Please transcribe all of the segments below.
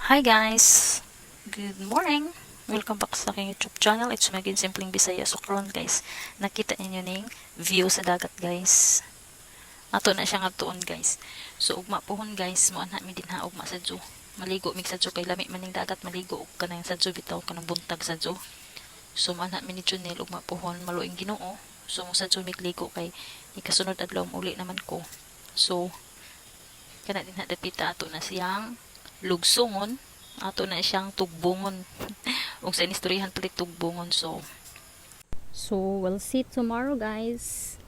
Hi guys! Good morning! Welcome back sa aking YouTube channel. It's Magin Simpleng Bisaya. So karon guys, nakita ninyo ning view sa dagat guys. Ato na siya nga tuon guys. So ugma pohon guys, mo anha mi din ha ugma sa Diyo. Maligo mig sa Diyo kay lami maning dagat, maligo og kanang sa Diyo bitaw kanang buntag sa Diyo. So mo anha mi ni Junel ugma pohon maluing Ginoo. So mo sa Diyo migligo kay ikasunod adlaw uli naman ko. So kana din ha dapita ato na siyang lugsongon, ato na siyang tugbongon. Ug sa inistoryahan palit tugbongon. So we'll see tomorrow guys.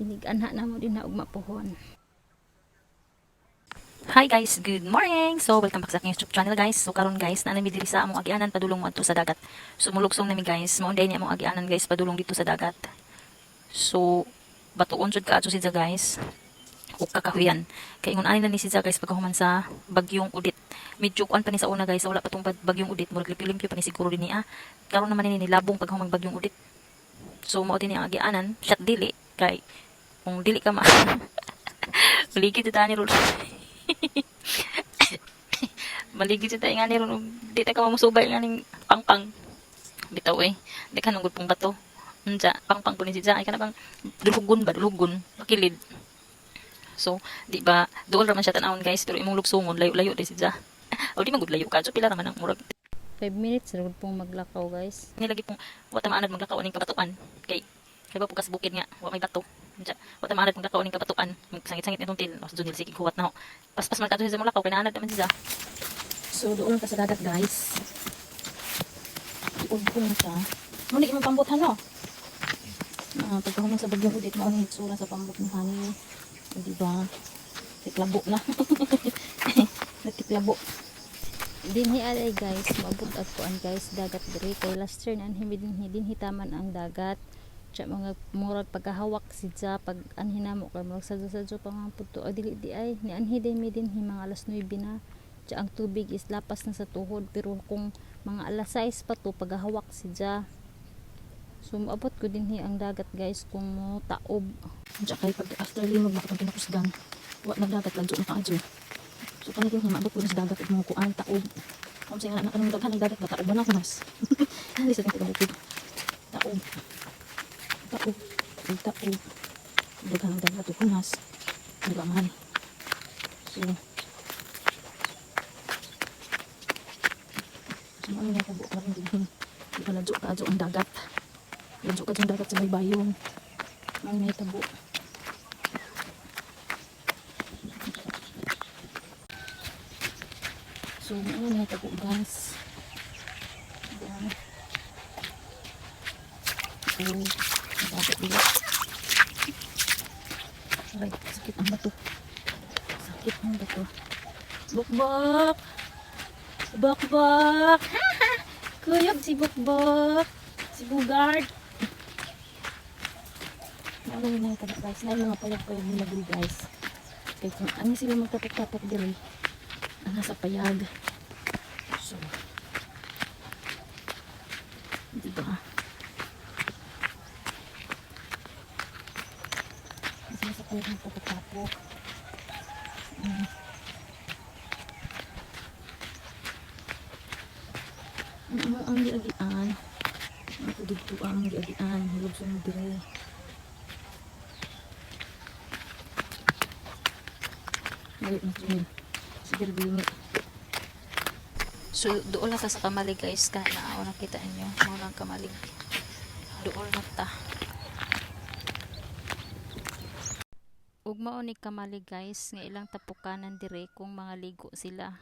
Iniganha na mo din na ugma pohon. Hi guys, good morning. So welcome back sa aking YouTube channel guys. So karon guys, na nami diri sa among agianan padulong mo adto sa dagat. So mulugsong nami guys, mao ni among agianan guys padulong dito sa dagat. So batuon jud kaadto sidya guys. O kakahuyan. Kaya ingon ani na ni siya guys pagkahuman sa bagyong Udit. Medyo kuan pa ni sa una guys, wala pa tong bagyong Udit, murag limpyo pa ni siguro din niya. Karon naman ni labong paghumang bagyong Udit. So mao din ang agianan, shot dili kay kung dili ka ma maligid ta ni ron. Maligid ta nga ni ron, di ta ka mamusubay nga ning pangpang. Bitaw di ka nungod pong bato. Unja, pangpang po ni siya ay kana bang dulugon, pakilid. So, di ba, doon raman siya tanawon guys, pero imong lugsongon, layo-layo din siya. O di magud layo ka, so pila raman ang murag. 5 minutes, ragod pong maglakaw guys. Nilagi pong, wata maanad maglakaw ning kabatuan. Kay ba po kas bukid nga, wa may bato. Wata maanad maglakaw ning kabatuan. Sangit-sangit nitong til, mas dunil sige huwat na ho. Pas-pas man kadto siya sa mulakaw, kay naanad naman siya. So, doon lang ka sa dagat guys. Doon po na siya. Muna imong pambutan no? Pagkahumang sa bagyong Udit, maunang hitsura sa pambut ni Hani. Diba? Tiklabo na. Natiklabo. Dinhi aday guys, maabot agpuan guys, dagat diri kay last year nan din hitaman ang dagat. Tsa mga murag pagkahawak sidya pag anhinamo kay murag sadyo pa mga puto dili di ay ni anhi din mga alas 9 na. Tsa ang tubig is lapas na sa tuhod, pero kung mga alas 6 pa to paghahawak sidya. So maabot ko dinhi ang dagat guys kung mo taob. Diyan kay pag after limog makapag pinakusgan, wa nagdagat lang dyan nakaadyo. So panit yung maabot ko na sa dagat at mga kuan, taob. Kung sa'yo na kanang daghan ng dagat ba, taob na kunas. Hindi sa natin bukid. Taob. Daghan ng dagat o kunas. Hindi ba man. So ano nga kabuo ka rin din. Di pa ladyo kaadyo ang dagat. Ladyo ka dyan dagat sa may bayon. Ang may tabo. So, ano na ito po guys. Ayan. So, dapat dito. Aray, sakit ang bato. Sakit ang bato. Bukbak! Bukbak! Kuyog si Bukbak! Si Bugard! Ano na ito guys. Na yung mga payag-payag nila dito guys. Kaya kung ano sila magtapok-tapok dito. Ang nasa payag. So, diba? Mas nasa payag magtapok-tapok. Ang giagian. Ako dito ang giagian. Hulog sa mga dire. Balik na ito. Sige, bingit. So, doon lang ta sa kamalig guys. Kahit na nakita nyo. Mga lang kamalig. Doon na ta. Ug mao ni kamalig guys nga ilang tapukanan dire kung mga ligo sila.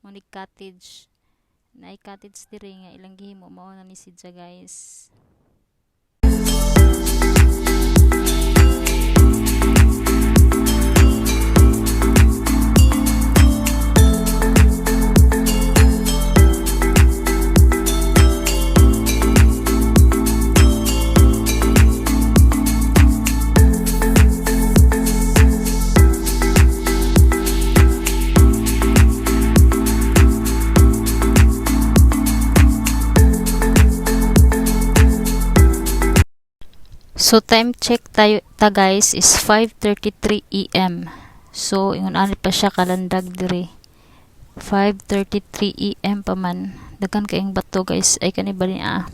Mao ni cottage. Naay cottage dire nga ilang gihimo mao na ni sidya guys. So time check tayo guys is 5:33 AM. So ingon ani pa siya kalandag dire. 5:33 AM pa man. Daghan kayong bato guys. Ay kanibal niya.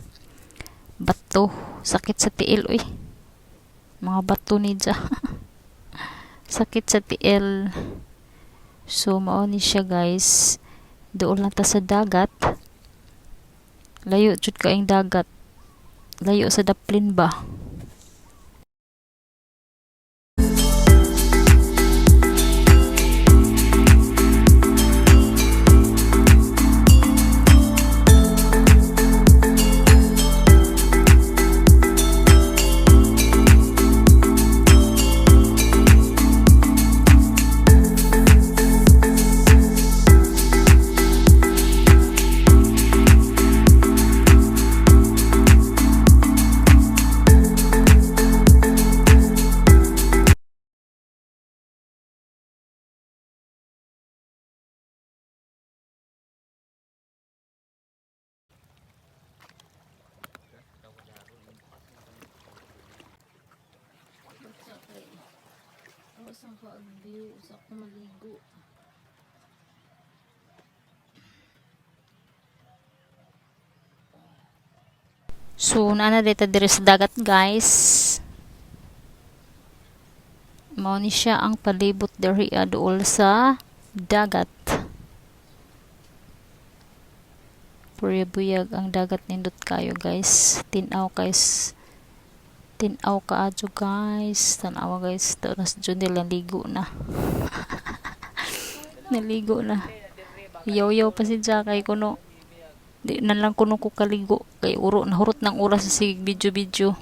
Bato. Sakit sa tiil uy. Mga bato ni dya. Sakit sa tiil. So mao ni siya guys. Doon lang ta sa dagat. Layo jud kaing dagat. Layo sa daplin ba. Saan ko ang-view? Saan ko maligo? So, naana dito diri sa dagat guys. Mao ni siya ang palibot diri aduol sa dagat. Puribuyag ang dagat nindot kayo guys. Tinaw guys. Tinaw ka adyo guys. Tanawa guys. Taunas dyan nila ligo na. Naligo na. Yaw-yaw pa si Jakay kuno. Di na lang kuno ko kaligo. Kay uro. Nahurot ng oras sa sig video-video.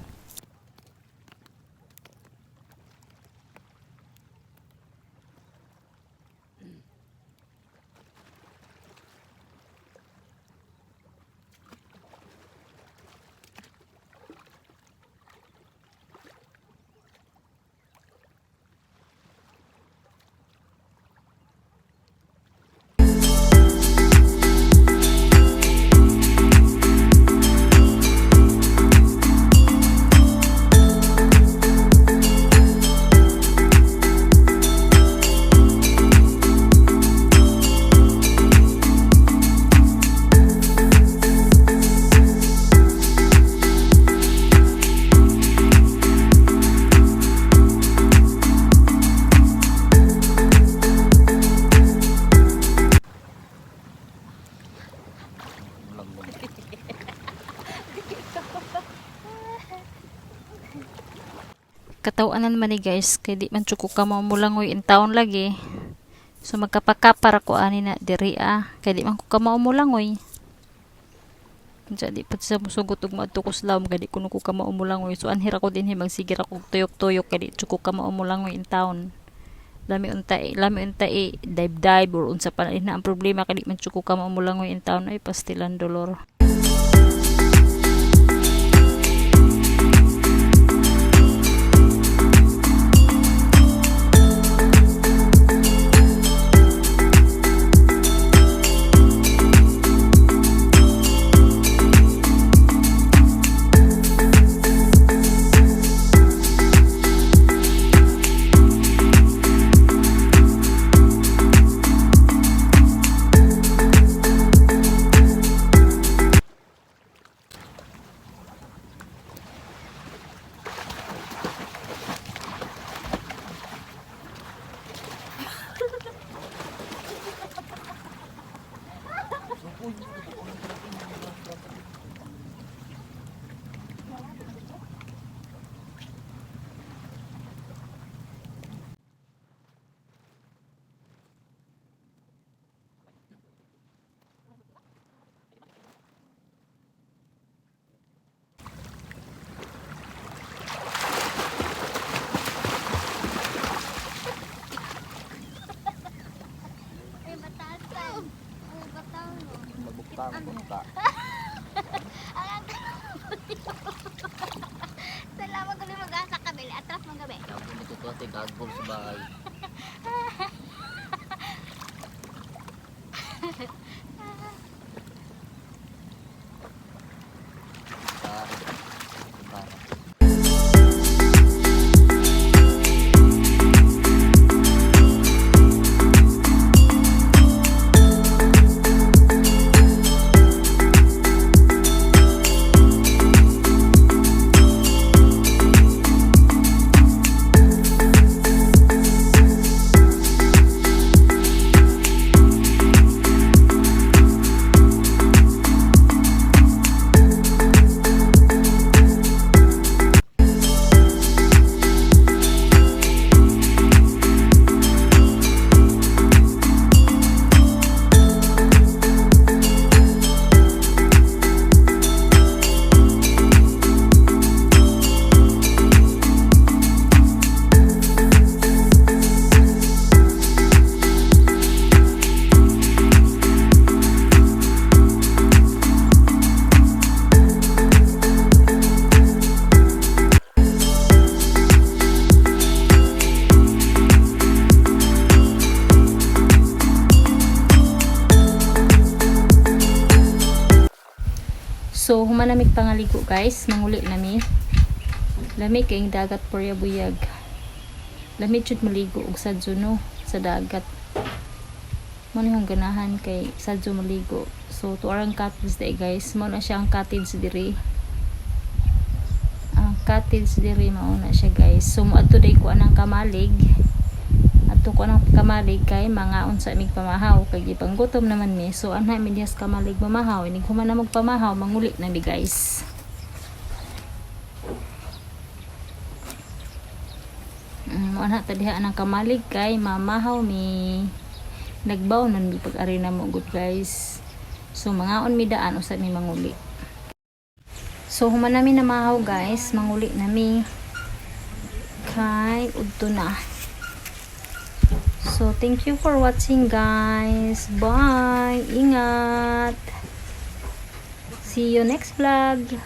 Katawanan man ni guys kay di man chuko ka maumulangoy in town lagi. So magkapakapara ko ani na diri kay di man ko ka maumulangoy. Jadi pati sa musugot ug maadto ko slam kay di kuno ko ka maumulangoy. So anhira ko dinhi magsigir ako tuyok-tuyok kay di chuko ka maumulangoy in town. Lami unta dive or unsa pa na ang problema kay di man chuko ka maumulangoy in town ay pastilan dolor. Salamat ko na mag-asa kabili. Atras mong gabi. Ako dito to ate gagawin sa bahay. So humanamig pangaligo guys, manguli nami. Lami kay dagat porya buyag. Lami jud maligo og sadyo no sa dagat. Mo ni hong ganahan kay sadyo maligo. So to arang cottage day guys, mo na siya ang cottage diri. Ang cottage diri mao na siya guys. So moadto day ko anang kamalig. Ato ko anang kamalig kay mga unsa mig pamahaw kay gipanggutom naman ni. So anha mi diyas kamalig mamahaw, inig human na magpamahaw manguli na di guys. Ana ta diha anang kamalig kay mamahaw mi. Nagbaw nun mi pag-ari na mo good guys. So mga on mi daan usab mi manguli. So human nami na mahaw guys, manguli nami kay udto na. So thank you for watching guys. Bye. Ingat. See you next vlog.